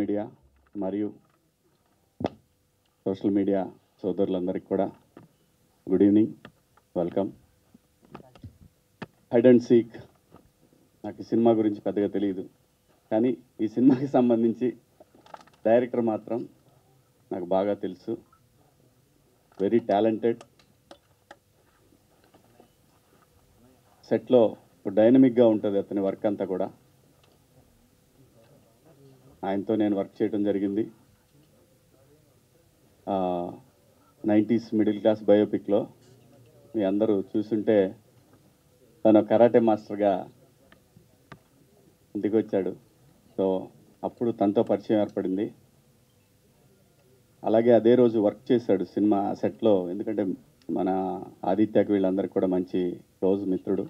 Media మరియు social media సోదరులందరికీ కూడా good evening, welcome. Hide and seek నాకు ఈ సినిమా గురించి పెద్దగా తెలియదు, కానీ ఈ సినిమాకి సంబంధించి డైరెక్టర్ మాత్రం నాకు బాగా తెలుసు. Very talented. సెట్లో డైనమిక్గా ఉంటుంది అతని వర్క్ అంతా కూడా. ఆయనతో నేను వర్క్ చేయడం జరిగింది 90s మిడిల్ క్లాస్ బయోపిక్లో. మీ అందరూ చూసుంటే తను కరాటే మాస్టర్గా ఇంటికి వచ్చాడు. సో అప్పుడు తనతో పరిచయం ఏర్పడింది. అలాగే అదే రోజు వర్క్ చేశాడు సినిమా సెట్లో, ఎందుకంటే మన ఆదిత్యకి వీళ్ళందరికీ కూడా మంచి క్లోజ్ మిత్రుడు.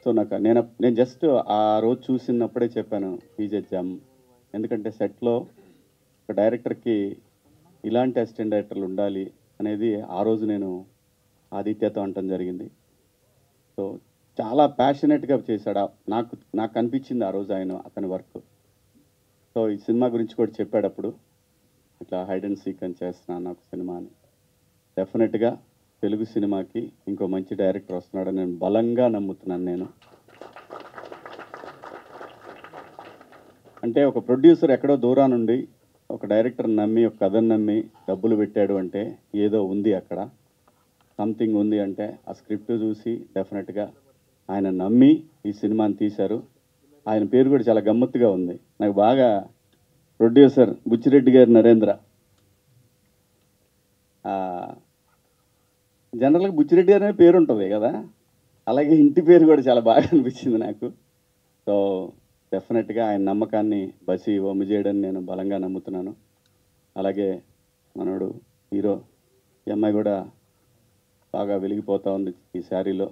సో నేను జస్ట్ ఆ రోజు చూసినప్పుడే చెప్పాను ఈజ్ జమ్. ఎందుకంటే సెట్లో ఒక డైరెక్టర్కి ఇలాంటి అసిస్టెంట్ డైరెక్టర్లు ఉండాలి అనేది ఆ రోజు నేను ఆదిత్యతో అనటం జరిగింది. సో చాలా ప్యాషనెట్గా చేశాడు. నాకు అనిపించింది ఆ రోజు అతని వర్క్. సో ఈ సినిమా గురించి కూడా చెప్పాడప్పుడు, ఇట్లా హైడ్ అండ్ సీక్ అని చేస్తున్నాను నాకు సినిమా అని. డెఫినెట్గా తెలుగు సినిమాకి ఇంకో మంచి డైరెక్టర్ వస్తున్నాడని నేను బలంగా నమ్ముతున్నాను. నేను అంటే ఒక ప్రొడ్యూసర్ ఎక్కడో దూరానుండి ఒక డైరెక్టర్ నమ్మి, ఒక కథను నమ్మి డబ్బులు పెట్టాడు అంటే ఏదో ఉంది అక్కడ, సంథింగ్ ఉంది. అంటే ఆ స్క్రిప్ట్ చూసి డెఫినెట్గా ఆయన నమ్మి ఈ సినిమాని తీశారు. ఆయన పేరు కూడా చాలా గమ్మత్తుగా ఉంది నాకు బాగా. ప్రొడ్యూసర్ బుచ్చిరెడ్డి గారి నరేంద్ర. జనరల్గా బుచ్చిరెడ్డి గారి పేరు ఉంటుంది కదా, అలాగే ఇంటి పేరు కూడా చాలా బాగా అనిపించింది నాకు. సో డెఫినెట్గా ఆయన నమ్మకాన్ని బసి వమ్ము చేయడని నేను బలంగా నమ్ముతున్నాను. అలాగే మనోడు హీరో, ఈ అమ్మాయి కూడా బాగా వెలిగిపోతూ ఉంది ఈ శారీలో.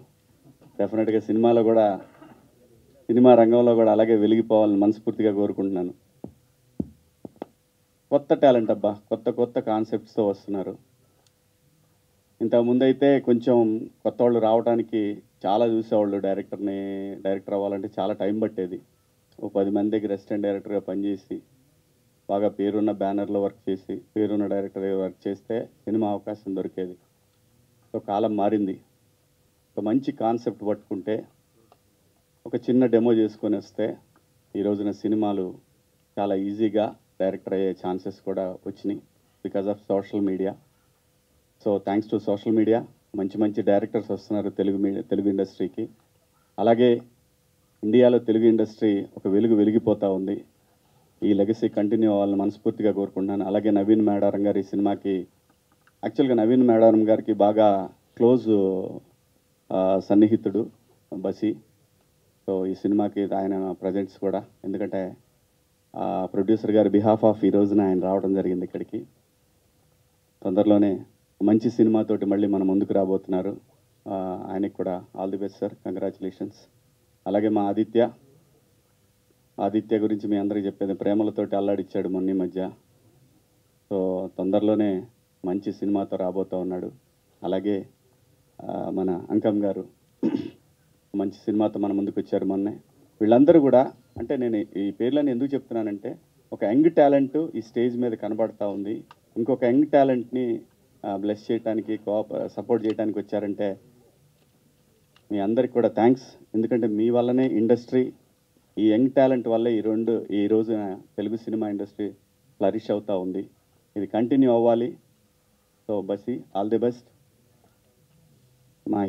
డెఫినెట్గా సినిమా రంగంలో కూడా అలాగే వెలిగిపోవాలని మనస్ఫూర్తిగా కోరుకుంటున్నాను. కొత్త టాలెంట్ అబ్బా, కొత్త కాన్సెప్ట్స్తో వస్తున్నారు. ఇంతకుముందు అయితే కొంచెం కొత్త వాళ్ళు రావడానికి చాలా చూసేవాళ్ళు. డైరెక్టర్ అవ్వాలంటే చాలా టైం పట్టేది. ఓ 10 మంది దగ్గర అసిస్టెంట్ డైరెక్టర్గా పనిచేసి బాగా పేరున్న బ్యానర్లో వర్క్ చేసి పేరున్న డైరెక్టర్గా వర్క్ చేస్తే సినిమా అవకాశం దొరికేది. సో కాలం మారింది. ఒక మంచి కాన్సెప్ట్ పట్టుకుంటే, ఒక చిన్న డెమో చేసుకొని వస్తే ఈ రోజున సినిమాలు చాలా ఈజీగా డైరెక్టర్ అయ్యే ఛాన్సెస్ కూడా వచ్చినాయి because of social media. So thanks to social media మంచి డైరెక్టర్స్ వస్తున్నారు తెలుగు ఇండస్ట్రీకి. అలాగే ఇండియాలో తెలుగు ఇండస్ట్రీ ఒక వెలిగిపోతూ ఉంది. ఈ లెగసీ కంటిన్యూ అవ్వాలని మనస్ఫూర్తిగా కోరుకుంటున్నాను. అలాగే నవీన్ మేడారం గారి సినిమాకి, యాక్చువల్గా నవీన్ మేడారం గారికి బాగా క్లోజ్ సన్నిహితుడు బసి. సో ఈ సినిమాకి ఆయన ప్రజెంట్స్ కూడా, ఎందుకంటే ప్రొడ్యూసర్ గారి బిహాఫ్ ఆఫ్ ఈ రోజున ఆయన రావడం జరిగింది ఇక్కడికి. తొందరలోనే మంచి సినిమాతోటి మళ్ళీ మన ముందుకు రాబోతున్నారు. ఆయనకి కూడా all the best sir, congratulations. అలాగే మా ఆదిత్య గురించి మీ అందరికీ చెప్పేది, ప్రేమలతోటి అల్లాడిచ్చాడు మొన్న మధ్య. సో తొందరలోనే మంచి సినిమాతో రాబోతూ ఉన్నాడు. అలాగే మన అంకమ్ గారు మంచి సినిమాతో మన ముందుకు వచ్చారు మొన్నే. వీళ్ళందరూ కూడా, అంటే నేను ఈ పేర్లని ఎందుకు చెప్తున్నానంటే, ఒక యంగ్ టాలెంట్ ఈ స్టేజ్ మీద కనబడతా ఉంది. ఇంకొక యంగ్ టాలెంట్ని బ్లెస్ చేయడానికి, సపోర్ట్ చేయడానికి వచ్చారంటే మీ అందరికి కూడా థ్యాంక్స్. ఎందుకంటే మీ వల్లనే ఇండస్ట్రీ, ఈ యంగ్ టాలెంట్ వల్లే ఈ రోజున తెలుగు సినిమా ఇండస్ట్రీ ఫ్లరిష్ అవుతూ ఉంది. ఇది కంటిన్యూ అవ్వాలి. So Bassi all the best. మా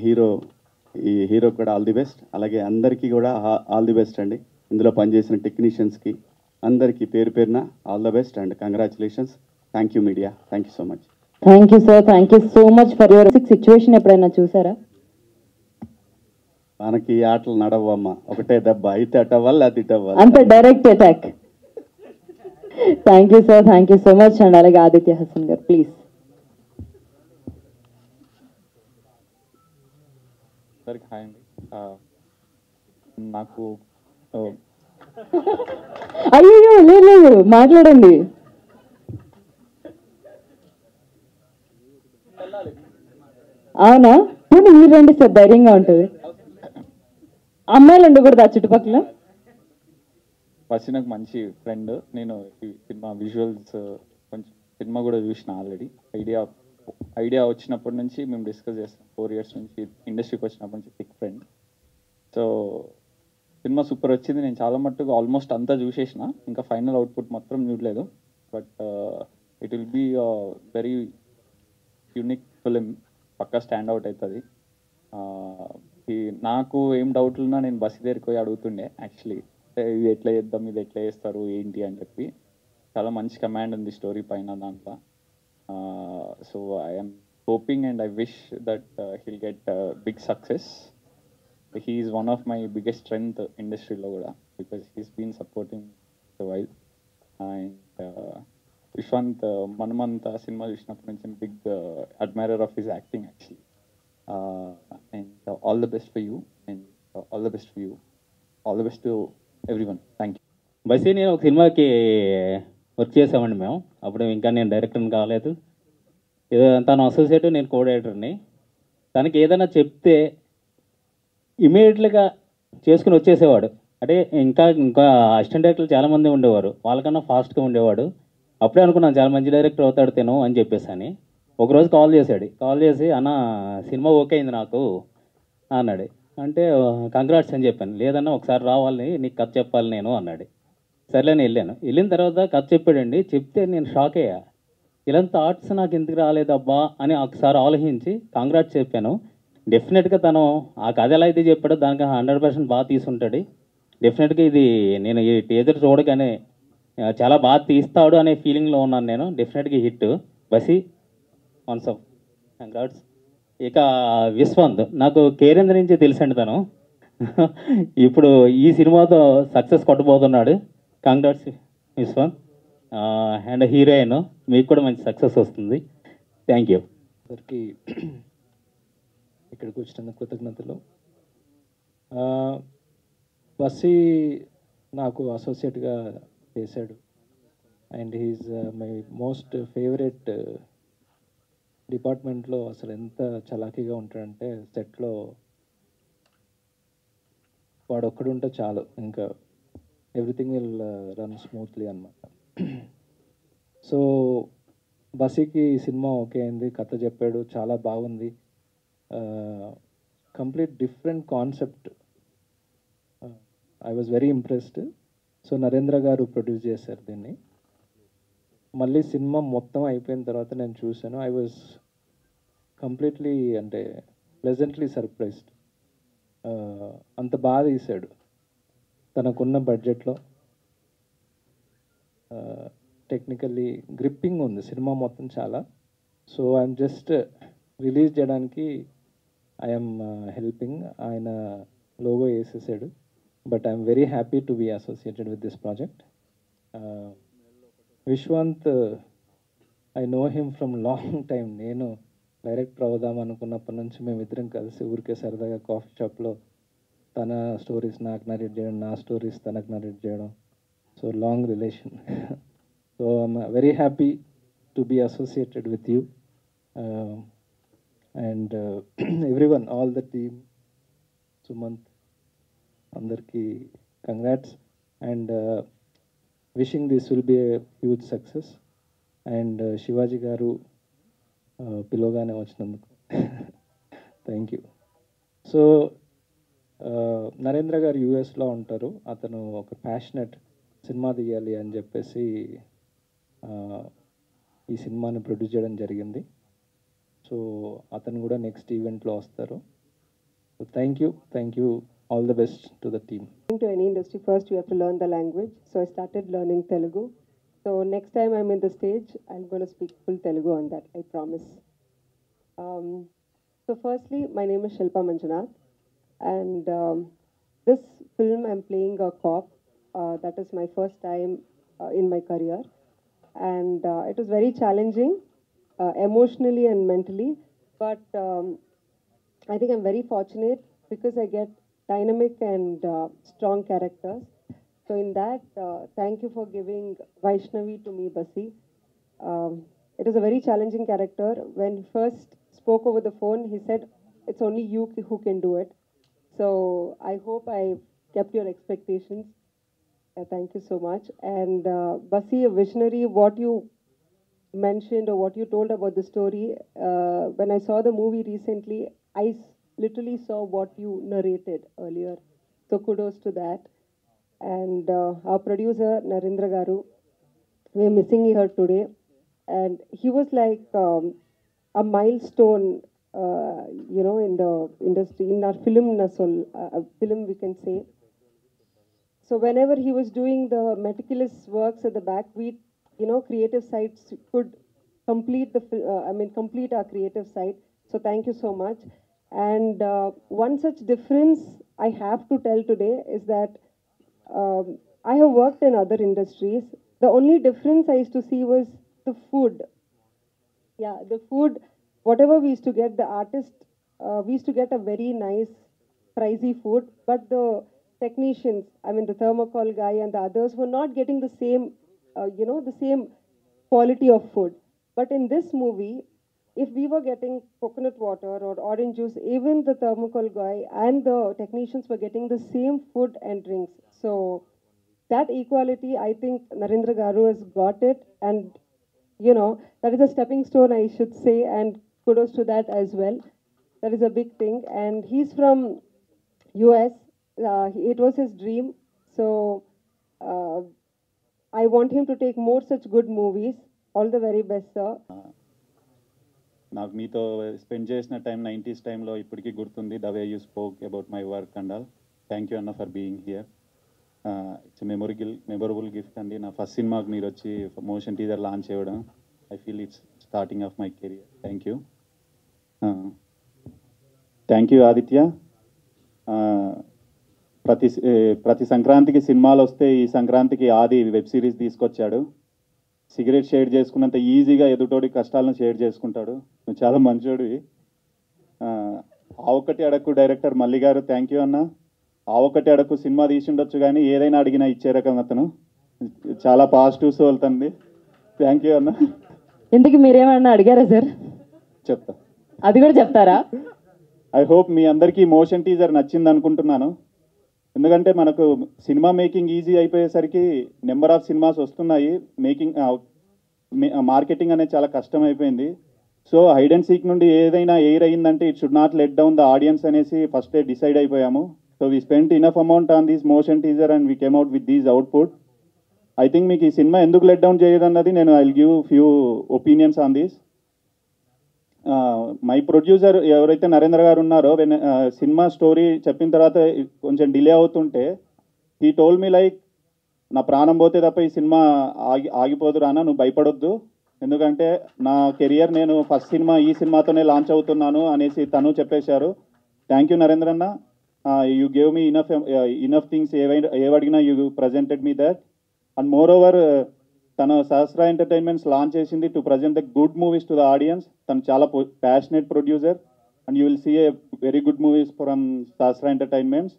ఈ హీరో కూడా ఆల్ ది బెస్ట్. అలాగే అందరికీ కూడా ఆల్ ది బెస్ట్ అండి. ఇందులో పనిచేసిన టెక్నీషియన్స్కి అందరికీ పేరు పేరున all the best and congratulations. Thank you media, thank you so much. Thank you sir, thank you so much for your situation. ఎప్పుడైనా చూసారా? మనకి ఈ ఆటలు నడవమ్మా, ఒకటే దెబ్బ, అయితే అటవ్వాలి అది ఇటవ్వాలి, అంత direct attack. Thank you sir, thank you so much. And అలాగే ఆదిత్య హసన్ గారు ప్లీజ్. అందరికి హాయ్ అండి. నాకు అయ్యో లేదు, మాట్లాడండి. అవునా? మీరు రండి సార్, ధైర్యంగా ఉంటుంది. అమ్మాయిలు ఉండకూడదు ఆ చుట్టుపక్కల? ఫస్ట్ నాకు మంచి ఫ్రెండ్. నేను ఈ సినిమా విజువల్స్ కొంచెం సినిమా కూడా చూసిన ఆల్రెడీ. ఐడియా వచ్చినప్పటి నుంచి మేము డిస్కస్ చేస్తాం. 4 years నుంచి ఇండస్ట్రీకి వచ్చినప్పటి నుంచి thick friend. So cinema super వచ్చింది. నేను చాలా మట్టుకు ఆల్మోస్ట్ అంతా చూసేసిన, ఇంకా ఫైనల్ అవుట్పుట్ మాత్రం చూడలేదు. But it will be very unique film. పక్కా స్టాండ్ అవుట్ అవుతుంది. నాకు ఏం డౌట్లు ఉన్నా నేను బస్సు దగ్గరికి పోయి అడుగుతుండే యాక్చువల్లీ, ఇది ఎట్లా చేద్దాం, ఇది ఎట్లా చేస్తారు ఏంటి అని చెప్పి. చాలా మంచి కమాండ్ ఉంది స్టోరీ పైన దాంట్లో. So I'm hoping and I wish that he'll get big success. He is one of my biggest strength ఇండస్ట్రీలో కూడా, because he's been supporting the while. And Vishwant మనమంతా సినిమా చూసినప్పటి నుంచి big admirer of his acting actually. And all the best for you, and all the best for you, all the best to everyone. Thank you. Bassi నేను ఒక సినిమాకి work చేసామండి మేము. అప్పుడు ఇంకా నేను డైరెక్టర్ని కాలేదు. తను అసోసియేట్, నేను కో డైరెక్టర్ని. తనకి ఏదైనా చెప్తే ఇమీడియట్గా చేసుకుని వచ్చేసేవాడు. అంటే ఇంకా అసిస్టెంట్ డైరెక్టర్లు చాలామంది ఉండేవారు, వాళ్ళకన్నా ఫాస్ట్గా ఉండేవాడు. అప్పుడే అనుకున్నాను చాలా మంచి డైరెక్టర్ అవుతాడు తిను అని చెప్పేసి అని. ఒకరోజు కాల్ చేసి అన్న సినిమా ఓకే అయింది నాకు అన్నాడు. అంటే కంగ్రాట్స్ అని చెప్పాను. లేదన్నా ఒకసారి రావాలి, నీకు కథ చెప్పాలి నేను అన్నాడు. సర్లేని వెళ్ళిన తర్వాత కథ చెప్పాడండి. చెప్తే నేను షాక్ అయ్యా. ఇలాంటి థాట్స్ నాకు ఎందుకు రాలేదబ్బా అని ఒకసారి ఆలోచించి కంగ్రాట్స్ చెప్పాను. డెఫినెట్గా తను ఆ కథ ఎలా అయితే చెప్పాడో దానికి 100% బాగా తీసుంటాడు. డెఫినెట్గా ఇది నేను ఈ టీజర్ చూడగానే చాలా బాగా తీస్తాడు అనే ఫీలింగ్లో ఉన్నాను నేను. డెఫినెట్గా హిట్ బసి వన్స్ ఆఫ్ కంగ్రాట్స్. ఇక విశ్వంత్ నాకు కేరేంద్ర నుంచి తెలుసండి. తను ఇప్పుడు ఈ సినిమాతో సక్సెస్ కొట్టబోతున్నాడు. కంగ్రాట్స్ విశ్వంత్. అండ్ హీరోయిన్ మీకు కూడా మంచి సక్సెస్ వస్తుంది. Thank you. అందరికీ ఇక్కడికి వచ్చినందుకు కృతజ్ఞతలు. బస్సీ నాకు అసోసియేట్గా చేశాడు. And he's my most favourite. డిపార్ట్మెంట్లో అసలు ఎంత చలాకీగా ఉంటాడంటే సెట్లో వాడు ఒక్కడుంటే చాలు, ఇంకా ఎవ్రీథింగ్ విల్ రన్ స్మూత్లీ అన్నమాట. సో బస్సీకి సినిమా ఓకే అయింది, కథ చెప్పాడు, చాలా బాగుంది. Complete different concept. I was very impressed. So Narendra గారు ప్రొడ్యూస్ చేశారు దీన్ని. మళ్ళీ సినిమా మొత్తం అయిపోయిన తర్వాత నేను చూశాను. ఐ వాజ్ కంప్లీట్లీ అంటే ప్లెజెంట్లీ సర్ప్రైజ్డ్. అంత బాగా తీశాడు తనకున్న బడ్జెట్లో. టెక్నికల్లీ గ్రిప్పింగ్ ఉంది సినిమా మొత్తం చాలా. సో ఐఎమ్ జస్ట్ రిలీజ్ చేయడానికి ఐఎమ్ హెల్పింగ్. ఆయన లోగో వేసేసాడు. But I'm very happy to be associated with this project. Vishwant, I know him from long time. నేను డైరెక్టర్ అవుదాం అనుకున్నప్పటి నుంచి మేమిద్దరం కలిసి ఊరికే సరదాగా కాఫీ షాప్లో తన స్టోరీస్ నాకు నరేట్ చేయడం, నా స్టోరీస్ తనకు నరేట్ చేయడం. So long relation. So I'm very happy to be associated with you and everyone, all the team, Sumanth, అందరికీ congrats. And wishing this will be a huge success. And Shivaji garu పిలవగానే వచ్చినందుకు thank you. So Narendra గారు యూఎస్లో ఉంటారు. అతను ఒక passionate cinema తీయాలి అని చెప్పేసి ఈ సినిమాని ప్రొడ్యూస్ చేయడం జరిగింది. సో అతను కూడా నెక్స్ట్ ఈవెంట్లో వస్తారు. So thank you. All the best to the team. To any industry, first you have to learn the language. So I started learning Telugu. So next time I'm in the stage, I'm going to speak full Telugu on that, I promise. So firstly, my name is Shilpa Manjunath. And this film I'm playing a cop. That is my first time in my career. And it was very challenging, emotionally and mentally. But I think I'm very fortunate because I get dynamic and strong characters. So in that, thank you for giving Vaishnavi to me, Basi. It is a very challenging character. When he first spoke over the phone, he said, it's only you who can do it. So I hope I kept your expectations. Thank you so much. And Basi, a visionary, what you mentioned or what you told about the story, when I saw the movie recently, literally saw what you narrated earlier. So kudos to that. And our producer, Narendra Garu, we're missing her today. And he was like a milestone, in the industry, in our film, film we can say. So whenever he was doing the meticulous works at the back, we, creative sides could complete complete our creative side. So thank you so much. And one such difference I have to tell today is that I have worked in other industries. The only difference I used to see was the food. Yeah, the food, whatever we used to get, the artist, we used to get a very nice, pricey food, but the technicians, the thermocol guy and the others were not getting the same, the same quality of food. But in this movie, if we were getting coconut water or orange juice, even the thermocol guy and the technicians were getting the same food and drinks. So that equality, I think Narendra Garu has got it. And, that is a stepping stone, I should say, and kudos to that as well. That is a big thing. And he's from US. It was his dream. So I want him to take more such good movies. All the very best, sir. నాకు మీతో spend చేసిన time 90s టైంలో ఇప్పటికీ గుర్తుంది. The way you spoke about my work and all. Thank you అన్న for being here. It's memorable gift అండి. నా first సినిమాకి మీరు వచ్చి మోషన్ టీజర్ లాంచ్ చేయడం, I feel it's starting of my career. Thank you. Thank you Aditya. ప్రతి సంక్రాంతికి సినిమాలు వస్తే ఈ సంక్రాంతికి ఆది వెబ్ సిరీస్ తీసుకొచ్చాడు. సిగరెట్ షేర్ చేసుకున్నంత ఈజీగా ఎదుటోడి కష్టాలను షేర్ చేసుకుంటాడు. నువ్వు చాలా మంచోడివి. ఆ ఒకటి అడక్కు డైరెక్టర్ మల్లి గారు, థ్యాంక్ యూ అన్న. ఆ ఒకటి అడక్కు సినిమా తీసిండొచ్చు కానీ ఏదైనా అడిగినా ఇచ్చే రకం అతను. చాలా పాజిటివ్ సోల్ తంది. థ్యాంక్ యూ అన్న. ఎందుకు మీరేమన్నా అడిగారా సార్? చెప్తా, అది కూడా చెప్తారా? ఐ హోప్ మీ అందరికీ మోషన్ టీజర్ నచ్చింది అనుకుంటున్నాను. ఎందుకంటే మనకు సినిమా మేకింగ్ ఈజీ అయిపోయేసరికి నెంబర్ ఆఫ్ సినిమాస్ వస్తున్నాయి. మార్కెటింగ్ అనేది చాలా కష్టం అయిపోయింది. సో హైడ్ అండ్ సీక్ నుండి ఏదైనా ఎయిర్ అయ్యిందంటే it should not let down the audience అనేసి ఫస్టే డిసైడ్ అయిపోయాము. So we spent enough amount on this motion teaser and we came out with these output. I think మీకు ఈ సినిమా ఎందుకు లెట్ డౌన్ చేయదన్నది నేను I will give few opinions on this. My producer ఎవరైతే నరేంద్ర గారు ఉన్నారో, సినిమా స్టోరీ చెప్పిన తర్వాత కొంచెం డిలే అవుతుంటే హీ టోల్ మీ లైక్, నా ప్రాణం పోతే తప్ప ఈ సినిమా ఆగిపోదు రానా, నువ్వు భయపడొద్దు, ఎందుకంటే నా కెరియర్ నేను ఫస్ట్ సినిమా ఈ సినిమాతోనే లాంచ్ అవుతున్నాను అనేసి తను చెప్పేశారు. థ్యాంక్ యూ నరేంద్ర అన్న. You gave me enough things. ఏవడిగినా you presented me that. And moreover తను సహస్ర ఎంటర్టైన్మెంట్స్ లాంచ్ చేసింది to present the good movies to the audience. తను చాలా passionate producer and you will see a very good movies from Sahasra entertainments.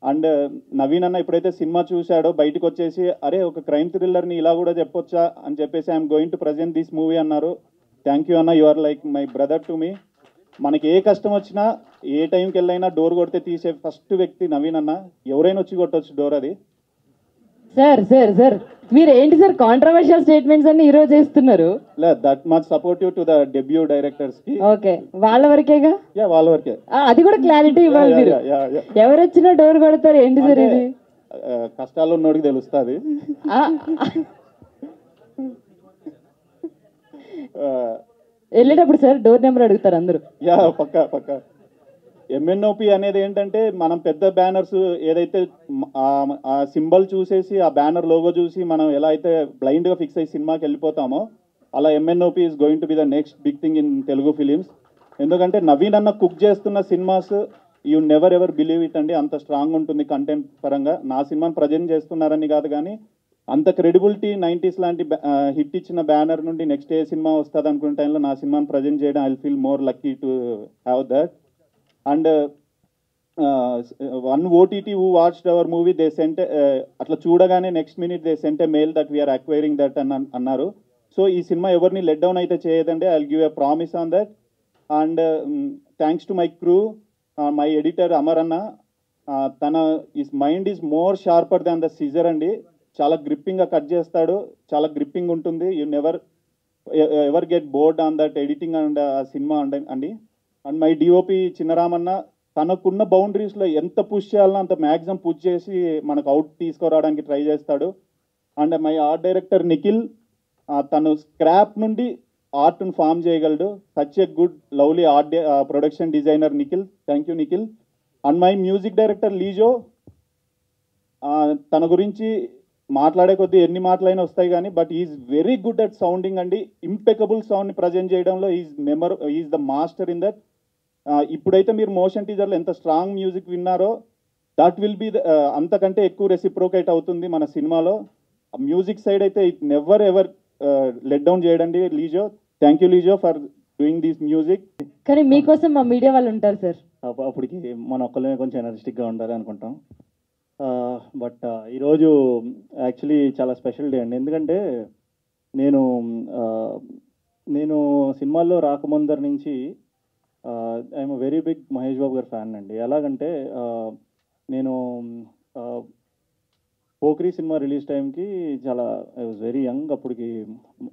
And Naveen అన్న ఎప్పుడైతే cinema చూశాడో బయటకు వచ్చేసి, అరే ఒక క్రైమ్ థ్రిల్లర్ని ఇలా కూడా చెప్పొచ్చా అని చెప్పేసి I'm going to present this movie అన్నారు. థ్యాంక్ యూ అన్న. You are like my brother to me. మనకి ఏ కష్టం వచ్చినా ఏ టైంకి వెళ్ళైనా డోర్ కొడితే తీసే ఫస్ట్ వ్యక్తి నవీన్ అన్న. ఎవరైనా వచ్చి కొట్టొచ్చు డోర్. అది సార్ సార్ సార్ మీరు ఏంటి సార్ కాంట్రవర్షియల్ స్టేట్మెంట్స్ అన్ని ఈరోజు చేస్తున్నారు? That much supportive to the debut directors కి. ఓకే, వాళ్ళ వరకేగా? యా, వాళ్ళ వరకే. అది కూడా క్లారిటీ ఇవ్వాలి మీరు. ఎవరు వచ్చినా డోర్ కొడతారు ఏంటి సార్ ఇది? కష్టాలు ఉన్నోడికి తెలుస్తుంది. వెళ్ళేటప్పుడు సార్ డోర్ నెంబర్ అడుగుతారు అందరూ. యా, పక్కా. ఎంఎన్ఓపి అనేది ఏంటంటే మనం పెద్ద బ్యానర్స్ ఏదైతే ఆ సింబల్ చూసేసి ఆ బ్యానర్ లోగో చూసి మనం ఎలా అయితే బ్లైండ్గా ఫిక్స్ అయ్యి సినిమాకి వెళ్ళిపోతామో, అలా MNOP is going to be the next big thing in Telugu films. ఎందుకంటే నవీన్ అన్న కుక్ చేస్తున్న cinemas you never ever believe it అండి. అంత స్ట్రాంగ్ ఉంటుంది కంటెంట్ పరంగా. నా సినిమాని ప్రజెంట్ చేస్తున్నారని కాదు కానీ అంత క్రెడిబిలిటీ 90s లాంటి హిట్ ఇచ్చిన బ్యానర్ నుండి నెక్స్ట్ ఏ సినిమా వస్తుంది అనుకునే టైంలో నా సినిమాని ప్రజెంట్ చేయడం I feel more lucky to have that. And one OTT who watched our movie they sent, అట్లా చూడగానే next minute they sent a mail that we're acquiring that అని అన్నారు. సో ఈ సినిమా ఎవరిని లెట్ డౌన్ అయితే చేయదండి. I will give a promise on that. And thanks to my crew, my editor Amar అన్న. తన mind is more sharper than the scissor అండి. చాలా గ్రిప్పింగ్గా కట్ చేస్తాడు, చాలా గ్రిప్పింగ్ ఉంటుంది. You never ever get bored on that editing and ఆ సినిమా అండి. అండ్ మై డిఓపి చిన్నరామన్న తనకున్న బౌండరీస్లో ఎంత పుష్ చేయాలనో అంత మ్యాక్సిమం పుష్ చేసి మనకు అవుట్ తీసుకురావడానికి ట్రై చేస్తాడు. And my art director Nikhil, తను స్క్రాప్ నుండి ఆర్ట్ను ఫామ్ చేయగలడు. Such a good lovely art production designer Nikhil. Thank you Nikhil. And my music director Leejo, తన గురించి మాట్లాడే కొద్దీ ఎన్ని మాటలైనా వస్తాయి కానీ but is very good at sounding అండి. ఇంపెకబుల్ సౌండ్ని ప్రజెంట్ చేయడంలో is the master in that. ఇప్పుడైతే మీరు మోషన్ టీజర్లో ఎంత స్ట్రాంగ్ మ్యూజిక్ విన్నారో దట్ విల్ బి అంతకంటే ఎక్కువ రెసిప్రోకేట్ అవుతుంది మన సినిమాలో. మ్యూజిక్ సైడ్ అయితే it never ever let down చేయడండి Leejo. Thank you Leejo for doing this music. కానీ మీకోసం మా మీడియా వాళ్ళు ఉంటారు సార్. అప్పటికి మన ఒక్కళ్ళమే కొంచెం ఎనర్జెటిక్గా ఉండాలి అనుకుంటాం. బట్ ఈరోజు యాక్చువల్లీ చాలా స్పెషల్ డే అండి. ఎందుకంటే నేను సినిమాల్లో రాకముందర నుంచి I'm very big Mahesh Babu గారి ఫ్యాన్ అండి. ఎలాగంటే నేను పోక్రీ సినిమా రిలీజ్ టైంకి చాలా ఐ వాజ్ వెరీ యంగ్. అప్పటికి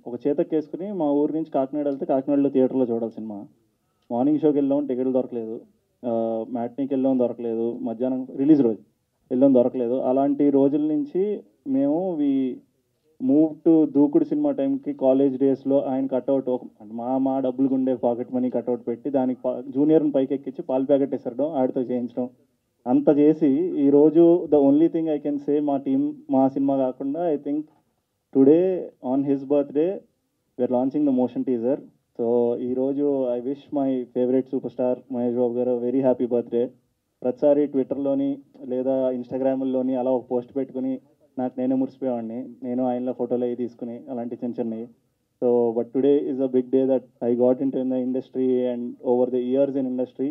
ఒక చేతక్కేసుకుని మా ఊరి నుంచి కాకినాడ వెళ్తే కాకినాడలో థియేటర్లో చూడాలి సినిమా. మార్నింగ్ షోకి వెళ్ళాం, టికెట్లు దొరకలేదు. మ్యాట్నీకి వెళ్ళాం, దొరకలేదు. మధ్యాహ్నం రిలీజ్ రోజు వెళ్ళాం, దొరకలేదు. అలాంటి రోజుల నుంచి మేము మూవ్ టు దూకుడు సినిమా టైంకి కాలేజ్ డేస్లో ఆయన కట్అవుట్ అంటే మా డబ్బులు ఉండే పాకెట్ మనీ కట్అవుట్ పెట్టి దానికి జూనియర్ని పైకి ఎక్కించి పాలు ప్యాకెట్ వేసడం, ఆడితో చేయించడం అంత చేసి ఈరోజు the only thing I can say మా సినిమా కాకుండా I think today on his birthday we're launching the motion teaser. So ఈరోజు I wish my favourite super star Mahesh Babu garu very happy birthday. ప్రతిసారి ట్విట్టర్లోని లేదా ఇన్స్టాగ్రామ్లోని అలా ఒక పోస్ట్ పెట్టుకుని నాకు నేనే మురిసిపోయేవాడిని. నేను ఆయనలో ఫోటోలు అవి తీసుకుని అలాంటి చిన్న చిన్నవి. So but today is a big day that I got in to in the industry and over the years in industry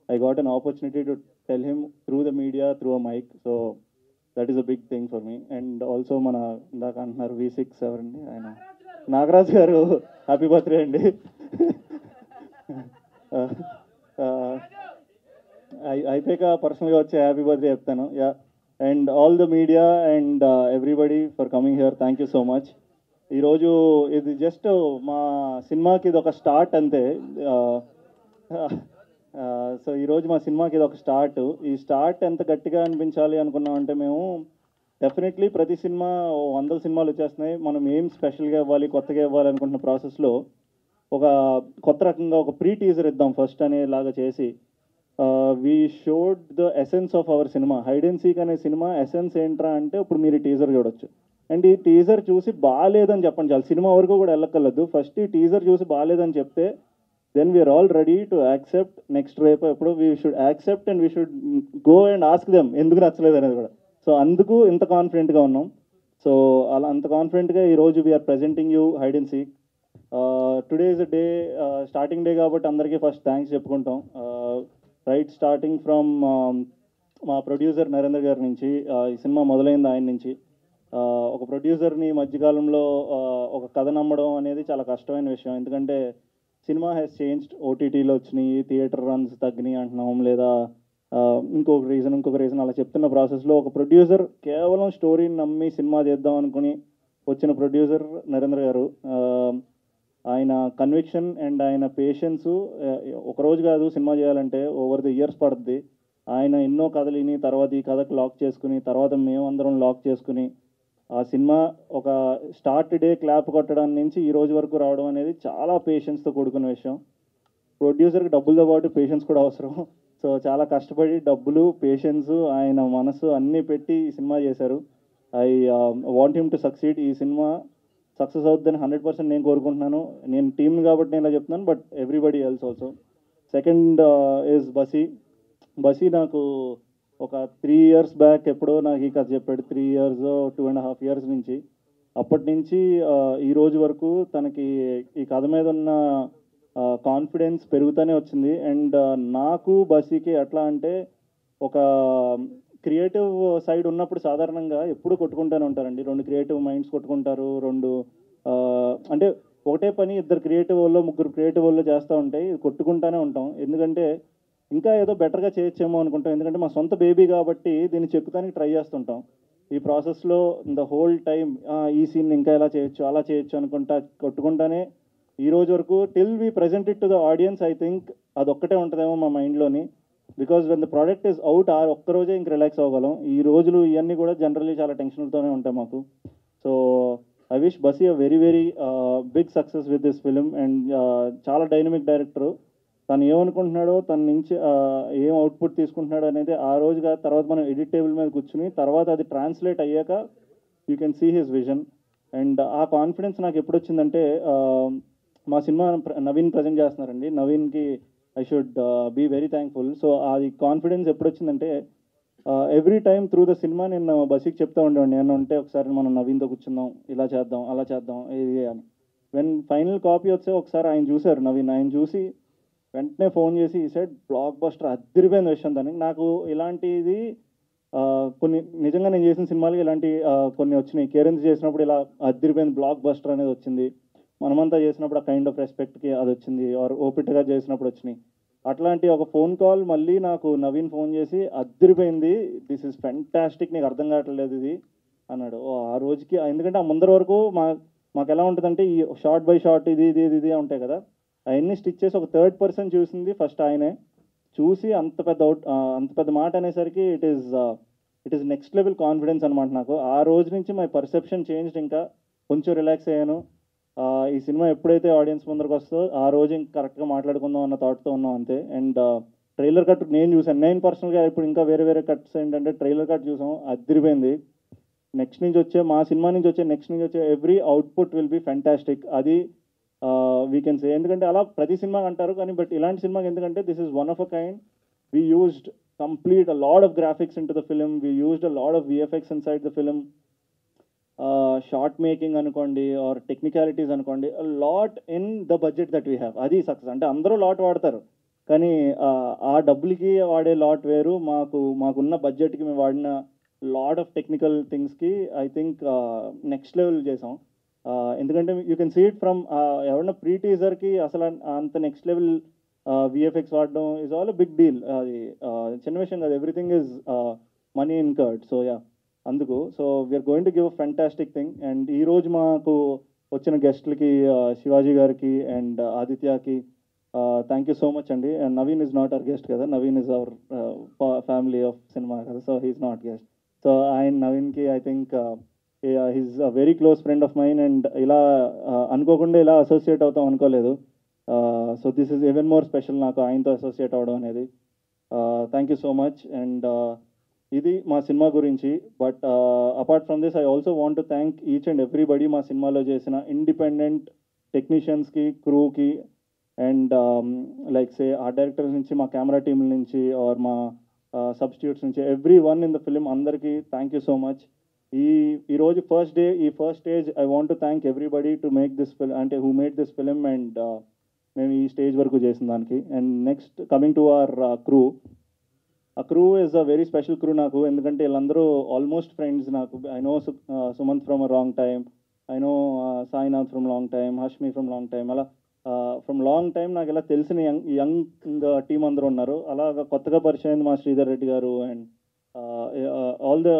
I got an opportunity to tell him through the media, through a mic. So that is a big thing for me. And also మన ఇందాక అంటున్నారు V6 ఎవరండి ఆయన, నాగరాజ్ గారు happy birthday అండి. అయిపోయాక పర్సనల్గా వచ్చే హ్యాపీ బర్త్డే చెప్తాను. Yeah, and all the media and everybody for coming here, thank you so much. ఈరోజు ఇది జస్ట్ మా సినిమాకి ఇది ఒక స్టార్ట్ అంతే. సో ఈరోజు మా సినిమాకి ఇది ఒక స్టార్ట్. ఈ స్టార్ట్ ఎంత గట్టిగా అనిపించాలి అనుకున్నామంటే మేము డెఫినెట్లీ ప్రతి సినిమా 100 సినిమాలు వచ్చేస్తున్నాయి. మనం ఏం స్పెషల్గా ఇవ్వాలి, కొత్తగా ఇవ్వాలి అనుకుంటున్న ప్రాసెస్లో ఒక కొత్త రకంగా ఒక ప్రీ టీజర్ ఇద్దాం ఫస్ట్ అనేలాగా చేసి we showed the essence of our cinema. Hide and seek అనే సినిమా ఎసెన్స్ ఏంట్రా అంటే ఇప్పుడు మీరు ఈ టీజర్ చూడొచ్చు. అండ్ ఈ టీజర్ చూసి బాగాలేదని చెప్పండి చాలు, సినిమా వరకు కూడా వెళ్ళక్కర్లేదు. ఫస్ట్ ఈ టీజర్ చూసి బాగాలేదని చెప్తే then we are all ready to accept next రేపు ఎప్పుడు we should accept and we should go and ask them ఎందుకు నచ్చలేదు అనేది కూడా. సో అందుకు ఇంత కాన్ఫిడెంట్గా ఉన్నాం. సో అలా అంత కాన్ఫిడెంట్గా ఈరోజు we're presenting you hide and seek. Today is a day, starting day కాబట్టి అందరికీ ఫస్ట్ థ్యాంక్స్ చెప్పుకుంటాం. రైట్ స్టార్టింగ్ ఫ్రమ్ మా ప్రొడ్యూసర్ నరేంద్ర గారి నుంచి, ఈ సినిమా మొదలైంది ఆయన నుంచి. ఒక ప్రొడ్యూసర్ని మధ్యకాలంలో ఒక కథ నమ్మడం అనేది చాలా కష్టమైన విషయం. ఎందుకంటే సినిమా హ్యాస్ చేంజ్డ్, ఓటీటీలో వచ్చినాయి, థియేటర్ రన్స్ తగ్గినాయి అంటున్నాం, లేదా ఇంకొక రీజన్ అలా చెప్తున్న ప్రాసెస్లో ఒక ప్రొడ్యూసర్ కేవలం స్టోరీని నమ్మి సినిమా చేద్దాం అనుకుని వచ్చిన ప్రొడ్యూసర్ నరేంద్ర గారు. ఆయన కన్విక్షన్ అండ్ ఆయన పేషెన్సు ఒకరోజు కాదు సినిమా చేయాలంటే ఓవర్ ది ఇయర్స్ పడుతుంది. ఆయన ఎన్నో కథలు విని తర్వాత ఈ కథకు లాక్ చేసుకుని తర్వాత మేమందరం లాక్ చేసుకుని ఆ సినిమా ఒక స్టార్ట్ డే క్లాప్ కొట్టడం నుంచి ఈ రోజు వరకు రావడం అనేది చాలా పేషెన్స్తో కూడుకున్న విషయం. ప్రొడ్యూసర్కి డబ్బులతో పాటు పేషెన్స్ కూడా అవసరం. సో చాలా కష్టపడి డబ్బులు, పేషెన్స్, ఆయన మనసు అన్నీ పెట్టి ఈ సినిమా చేశారు. I want him to succeed. ఈ సినిమా సక్సెస్ అవుతుందని 100% నేను కోరుకుంటున్నాను. నేను టీమ్ని కాబట్టి నేను ఇలా చెప్తున్నాను, but everybody else also. Second is Basi నాకు ఒక 3 years బ్యాక్ ఎప్పుడో నాకు ఈ కథ చెప్పాడు. 3 years 2.5 years నుంచి, అప్పటి నుంచి ఈ రోజు వరకు తనకి ఈ కథ మీద ఉన్న కాన్ఫిడెన్స్ పెరుగుతూనే వచ్చింది. అండ్ నాకు బసీకి ఎట్లా అంటే ఒక క్రియేటివ్ సైడ్ ఉన్నప్పుడు సాధారణంగా ఎప్పుడు కొట్టుకుంటూనే ఉంటారండి. 2 క్రియేటివ్ మైండ్స్ కొట్టుకుంటారు. అంటే ఒకటే పని 2 క్రియేటివ్ వాళ్ళు 3 క్రియేటివ్ వాళ్ళు చేస్తూ ఉంటాయి, కొట్టుకుంటూనే ఉంటాం. ఎందుకంటే ఇంకా ఏదో బెటర్గా చేయొచ్చేమో అనుకుంటాం, ఎందుకంటే మా సొంత బేబీ కాబట్టి దీన్ని చెక్కుతానికి ట్రై చేస్తుంటాం. ఈ ప్రాసెస్లో ద హోల్ టైం ఈ సీన్ ఇంకా ఎలా చేయొచ్చు అలా చేయొచ్చు అనుకుంటా కొట్టుకుంటానే ఈ రోజు వరకు till we present it to the audience. I think అదొక్కటే ఉంటుందేమో మా మైండ్లోని, because when the product is out ఒక్కరోజే ఇంక రిలాక్స్ అవ్వగలం. ఈ రోజులు ఇవన్నీ కూడా జనరల్లీ చాలా టెన్షన్తోనే ఉంటాయి మాకు. So I wish Basi a very very big success with this film. And చాలా డైనమిక్ డైరెక్టరు, తను ఏమనుకుంటున్నాడో తన నుంచి ఏం అవుట్పుట్ తీసుకుంటున్నాడో అనేది ఆ రోజుగా తర్వాత మనం ఎడిట్ టేబుల్ మీద కూర్చుని తర్వాత అది ట్రాన్స్లేట్ అయ్యాక you can see his vision. And ఆ కాన్ఫిడెన్స్ నాకు ఎప్పుడు వచ్చిందంటే మా సినిమా నవీన్ ప్రజెంట్ చేస్తున్నారండి, నవీన్కి I should be very thankful. So అది కాన్ఫిడెన్స్ ఎప్పుడు వచ్చిందంటే every time through the cinema నేను బస్కి చెప్తా ఉండేవాడిని, నేను ఉంటే ఒకసారి మనం నవీన్తో కూర్చుందాం, ఇలా చేద్దాం అలా చేద్దాం ఇది అని. వెన్ ఫైనల్ కాపీ వచ్చే ఒకసారి ఆయన చూశారు నవీన్, ఆయన చూసి వెంటనే ఫోన్ చేసి ఈ సైడ్ బ్లాక్ బస్టర్ అద్దరిపోయింది విషయం. దానికి నాకు ఇలాంటిది కొన్ని నిజంగా నేను చేసిన సినిమాలకి ఇలాంటి కొన్ని వచ్చినాయి. కేరెన్స్ చేసినప్పుడు ఇలా అద్దరిపోయింది బ్లాక్ బస్టర్ అనేది వచ్చింది, మనమంతా చేసినప్పుడు ఆ కైండ్ ఆఫ్ రెస్పెక్ట్కి అది వచ్చింది, ఆర్ ఓపిట్గా చేసినప్పుడు వచ్చినాయి. అట్లాంటి ఒక ఫోన్ కాల్ మళ్ళీ నాకు నవీన్ ఫోన్ చేసి అద్దరిపోయింది, దిస్ ఇస్ ఫెంటాస్టిక్, నీకు అర్థం కావట్లేదు ఇది అన్నాడు. ఆ రోజుకి ఎందుకంటే ఆ ముందర వరకు మాకు ఎలా ఉంటుందంటే ఈ షార్ట్ బై షార్ట్ ఇది ఇది ఇది ఇది ఉంటాయి కదా, అవన్నీ స్టిచ్ చేసి ఒక థర్డ్ పర్సన్ చూసింది ఫస్ట్ ఆయనే. చూసి అంత పెద్ద మాట అనేసరికి it is next level confidence అనమాట నాకు. ఆ రోజు నుంచి మై పర్సెప్షన్ చేంజ్డ్, ఇంకా కొంచెం రిలాక్స్ అయ్యాను. ఈ సినిమా ఎప్పుడైతే ఆడియన్స్ ముందరకు వస్తుందో ఆ రోజు ఇంకా కరెక్ట్గా మాట్లాడుకుందాం అన్న థాట్తో ఉన్నాం అంతే. అండ్ ట్రైలర్ కట్ నేను చూసాను, నేను పర్సనల్గా ఇప్పుడు ఇంకా వేరే వేరే కట్స్ ఏంటంటే ట్రైలర్ కట్ చూసాం, అదిరిపోయింది. నెక్స్ట్ నుంచి వచ్చే మా సినిమా నుంచి వచ్చే every output will be fantastic. అది వీ కెన్ సే, ఎందుకంటే అలా ప్రతి సినిమా అంటారు కానీ బట్ ఇలాంటి సినిమాకి ఎందుకంటే this is one of a kind. We used complete a lot of graphics in to the film, we used a lot of VFX in side the film, short making అనుకోండి are technicalities అనుకోండి, lot in the budget that we have. అది success. అంటే అందరూ lot వాడతారు కానీ ఆ డబ్బులకి వాడే లాట్ వేరు, మాకున్న బడ్జెట్కి మేము వాడిన లాట్ ఆఫ్ టెక్నికల్ థింగ్స్కి ఐ థింక్ నెక్స్ట్ లెవెల్ చేసాం. ఎందుకంటే you can see it from ఎవరన్నా ప్రీ టీజర్కి అసలు అంత నెక్స్ట్ లెవెల్ విఎఫ్ఎక్స్ వాడడం ఈజ్ ఆల్ బిగ్ డీల్. అది చిన్న విషయం కాదు, everything is money incurred. So yeah, అందుకు so we're going to give a fantastic thing. And ఈరోజు మాకు వచ్చిన గెస్ట్లకి శివాజీ గారికి అండ్ ఆదిత్యకి థ్యాంక్ యూ సో మచ్ అండి. And Naveen is not our guest కదా, Naveen is our family of cinema కదా, so he is not guest. So నవీన్కి I think he's a very close friend of mine. And ఇలా అనుకోకుండా ఇలా అసోసియేట్ అవుతాం అనుకోలేదు. So this is even more special నాకు ఆయనతో అసోసియేట్ అవ్వడం అనేది. Thank you so much. And ఇది మా సినిమా గురించి. But apart from this I also want to thank each and everybody మా సినిమాలో చేసిన ఇండిపెండెంట్ టెక్నీషియన్స్కి, క్రూకి, అండ్ లైక్ సే ఆ డైరెక్టర్స్ నుంచి, మా కెమెరా టీమ్ నుంచి, ఆర్ మా సబ్స్టిట్యూట్స్ నుంచి, every one in the film, అందరికీ థ్యాంక్ యూ సో మచ్. ఈరోజు first stage I want to thank everybody to make this film, అంటే who made this film, and మేము ఈ స్టేజ్ వరకు చేసిన దానికి. And next coming to our crew. ఆ crew is a very special crew నాకు, ఎందుకంటే వీళ్ళందరూ ఆల్మోస్ట్ ఫ్రెండ్స్ నాకు. I know Sumanth from a long time, I know Sainath from long time, Hashmi from long time, అలా ఫ్రమ్ లాంగ్ టైమ్ నాకు ఇలా తెలిసిన young team అందరూ ఉన్నారు. అలాగా కొత్తగా పరిచయం అయింది మా Sridhar Reddy garu. And all the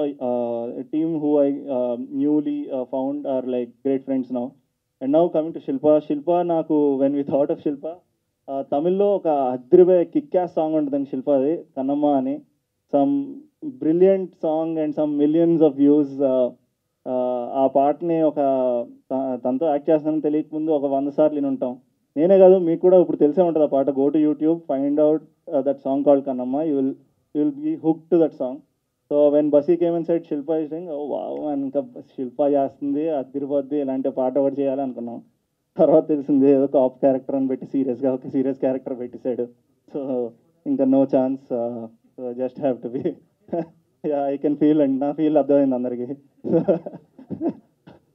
team who I newly found are like great friends now. And now coming to Shilpa నాకు when we thought of Shilpa, తమిళ్లో ఒక అద్రిపోయే కిక్యాస్ సాంగ్ ఉంటుందండి శిల్పది, కన్నమ్మ అని. Some brilliant song and some millions of views. ఆ పాటని తనతో యాక్ట్ చేస్తానని తెలియకముందు ఒక 100 సార్లు విని ఉంటాం. నేనే కాదు, మీకు కూడా ఇప్పుడు తెలిసే ఉంటుంది ఆ పాట. Go to YouTube, find out that song called Kannamma, you will be hook to that song. So when Basi came and said Shilpa is doing, oh wow, ఇంకా శిల్ప చేస్తుంది అదిరిపోద్ది, ఇలాంటి పాట ఒకటి చేయాలి అనుకున్నాం. తర్వాత తెలిసింది ఏదో కాప్ క్యారెక్టర్ అని పెట్టి ఒక సీరియస్ క్యారెక్టర్ పెట్టేశాడు. సో ఇంకా no chance, just have to be. I can feel, and నా ఫీల్ అర్థమైంది అందరికీ.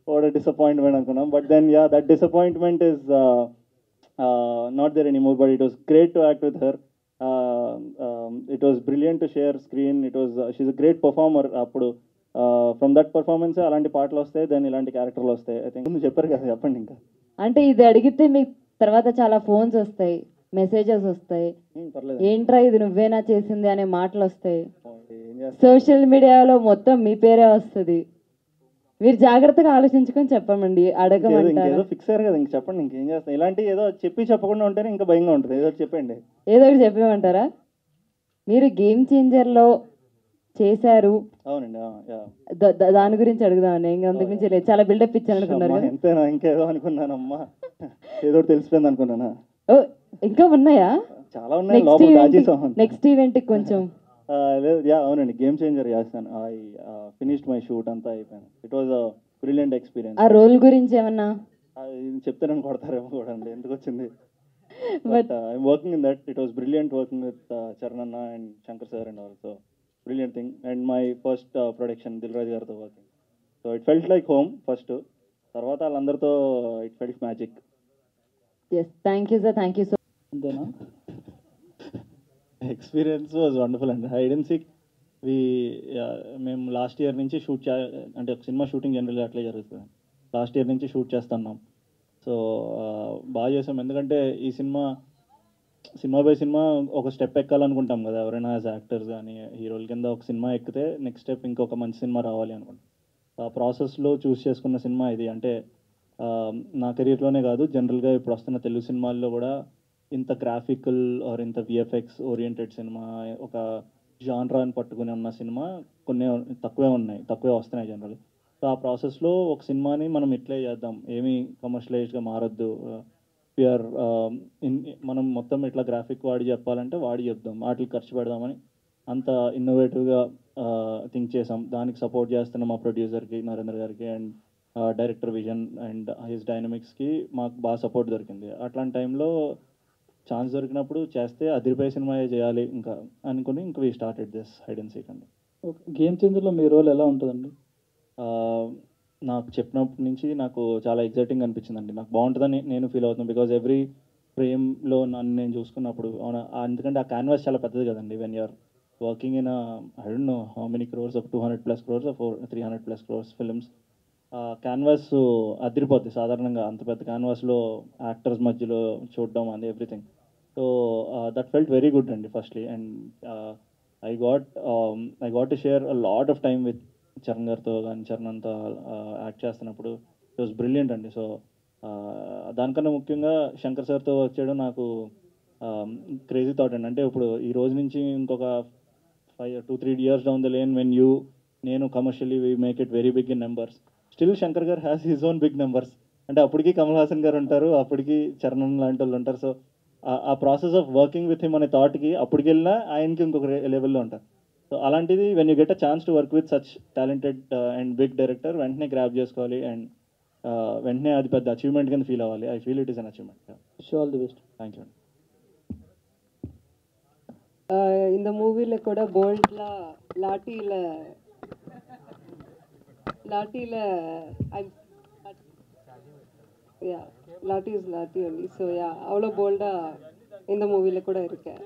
వాట్ డిసప్పాయింట్మెంట్ అనుకున్నాం. But then that disappointment is not there anymore. But it was great to act with her. It was brilliant to share screen. She's a great performer. అప్పుడు from that performance అలాంటి పాటలు వస్తాయి, then ఇలాంటి క్యారెక్టర్లు వస్తాయి. I think ముందు చెప్పారు కదా, చెప్పండి ఇంకా. అంటే ఇది అడిగితే మీకు తర్వాత చాలా ఫోన్స్ వస్తాయి, మెసేజెస్ వస్తాయి, పర్లేదు ఏంట్రా ఇది నువ్వేనా చేసింది అనే మాటలు వస్తాయి, ఏం చేస్తాం. సోషల్ మీడియాలో మొత్తం మీ పేరే వస్తుంది. మీరు జాగ్రత్తగా ఆలోచించుకొని చెప్పమండి, అడగమంటారా? ఇంకేదో ఫిక్స్ అయ్యారు కదా, ఇంక చెప్పండి, ఇంకేం చేస్తాం. ఇలాంటి ఏదో చెప్పకుండా ఉంటేనే ఇంకా భయంగా ఉంటుంది. ఏదో చెప్పండి. ఏదో ఒకటి చెప్పేమంటారా? మీరు గేమ్ చేంజర్లో చేశారు, అవునండి. దాని గురించి అడుగుదామని. ఇంకా అంతకు మించి లేదు, చాలా బిల్డప్ ఇచ్చాను అనుకున్నారు కదా. ఎంతేనా, ఇంకేదో అనుకున్నానమ్మా, ఏదో తెలిసిపోయింది అనుకున్నానా. ఓ ఇంకా ఉన్నాయా? చాలా ఉన్నాయి లోపల దాచేసాం. నెక్స్ట్ ఈవెంట్ కొంచెం లేదు, అవునండి, గేమ్ చేంజర్ చేస్తాను. ఐ ఫినిష్డ్ మై షూట్, అంతా అయిపోయాను. It was a brilliant experience. ఆ రోల్ గురించి ఏమన్నా చెప్తే నన్ను కొడతారేమో కూడా అండి, ఎందుకు వచ్చింది. But I'm working in that. It was brilliant working with Charan అన్న and Shankar sir and also brilliant thing. And my first production Dil Raju గారితో working. So it felt like home first, తర్వాత వాళ్ళందరితో it felt magic. Yes, thank you sir, thank you so. అంతేనా? Experience was wonderful అండి. Hide and seek మేము last year నుంచి అంటే ఒక cinema shooting జనరల్గా అట్లే జరుగుతుంది. లాస్ట్ ఇయర్ నుంచి షూట్ చేస్తున్నాం. సో బాగా చేసాం. ఎందుకంటే ఈ సినిమా బై సినిమా ఒక స్టెప్ ఎక్కాలనుకుంటాం కదా, ఎవరైనా యాజ్ యాక్టర్స్ కానీ హీరోల కింద ఒక సినిమా ఎక్కితే నెక్స్ట్ స్టెప్ ఇంకొక మంచి సినిమా రావాలి అనుకుంటాం. ఆ ప్రాసెస్లో చూస్ చేసుకున్న సినిమా ఇది. అంటే నా కెరీర్లోనే కాదు, జనరల్గా ఇప్పుడు వస్తున్న తెలుగు సినిమాల్లో కూడా ఇంత గ్రాఫికల్ ఆర్ ఇంత విఎఫ్ఎక్స్ ఓరియంటెడ్ సినిమా, ఒక జాన్రాని పట్టుకుని ఉన్న సినిమా తక్కువే వస్తున్నాయి జనరల్. సో ఆ ప్రాసెస్లో ఒక సినిమాని మనం ఇట్లే చేద్దాం, ఏమీ కమర్షియలైజ్డ్గా మారద్దు, ప్యూర్ మనం మొత్తం ఇట్లా గ్రాఫిక్ వాడి చెప్పాలంటే వాడి చెప్దాం, వాటికి ఖర్చు పెడదామని అంత ఇన్నోవేటివ్గా థింక్ చేసాం. దానికి సపోర్ట్ చేస్తున్న మా ప్రొడ్యూసర్కి నరేంద్ర గారికి and director vision and his డైనమిక్స్కి మాకు బాగా సపోర్ట్ దొరికింది. అట్లాంటి టైంలో ఛాన్స్ దొరికినప్పుడు చేస్తే అదిరిపోయే సినిమా చేయాలి ఇంకా అనుకుని ఇంక we started this hide and seek అండి. గేమ్ చేంజర్లో మీ రోల్ ఎలా ఉంటుందండి? నాకు చెప్పినప్పటి నుంచి నాకు చాలా ఎగ్జైటింగ్ అనిపించిందండి. నాకు బాగుంటుందని నేను ఫీల్ అవుతున్నాను. బికాజ్ ఎవ్రీ ఫ్రేమ్లో నన్ను నేను చూసుకున్నప్పుడు ఎందుకంటే ఆ క్యాన్వాస్ చాలా పెద్దది కదండి. When you're working in I don't know how many crores, ఒక 200+ crores, 300+ crores ఫిల్మ్స్. క్యాన్వాస్ అదిరిపోద్ది సాధారణంగా. అంత పెద్ద క్యాన్వాస్లో యాక్టర్స్ మధ్యలో చూడడం అది everything. So that felt very good అండి firstly. And I got to share a lot of time with Charan గారితో కానీ, చరణ్ అంతా యాక్ట్ చేస్తున్నప్పుడు ఇట్ వాస్ బ్రిలియంట్ అండి. సో దానికన్నా ముఖ్యంగా శంకర్ సార్తో వర్క్ చేయడం నాకు క్రేజీ థాట్ అండి. అంటే ఇప్పుడు ఈ రోజు నుంచి ఇంకొక 2-3 years down the lane when నేను commercially we make it very big in numbers, still Shankar garu has his own big numbers. అంటే అప్పటికి కమల్ హాసన్ గారు ఉంటారు, అప్పటికి చరణ్ లాంటి వాళ్ళు ఉంటారు. సో ఆ process of working with him అనే థాట్కి అప్పటికి వెళ్ళినా ఆయనకి ఇంకొక లెవెల్లో ఉంటారు. సో అలాంటిది when you get a chance to work with such talented and big director, వెంటనే గ్రాప్ చేసుకోవాలి అండ్ వెంటనే అది పెద్ద అచీవ్మెంట్ కింద ఫీల్ అవ్వాలి. I feel it is an achievement. All the best. Thank you అండి. இந்த மூவியில் கூட போல்டில் லாட்டியில் லாட்டி இஸ் லாட்டி ஒன்லி. ஸோ அவ்வளோ போல்டாக இந்த மூவியில் கூட இருக்கேன்.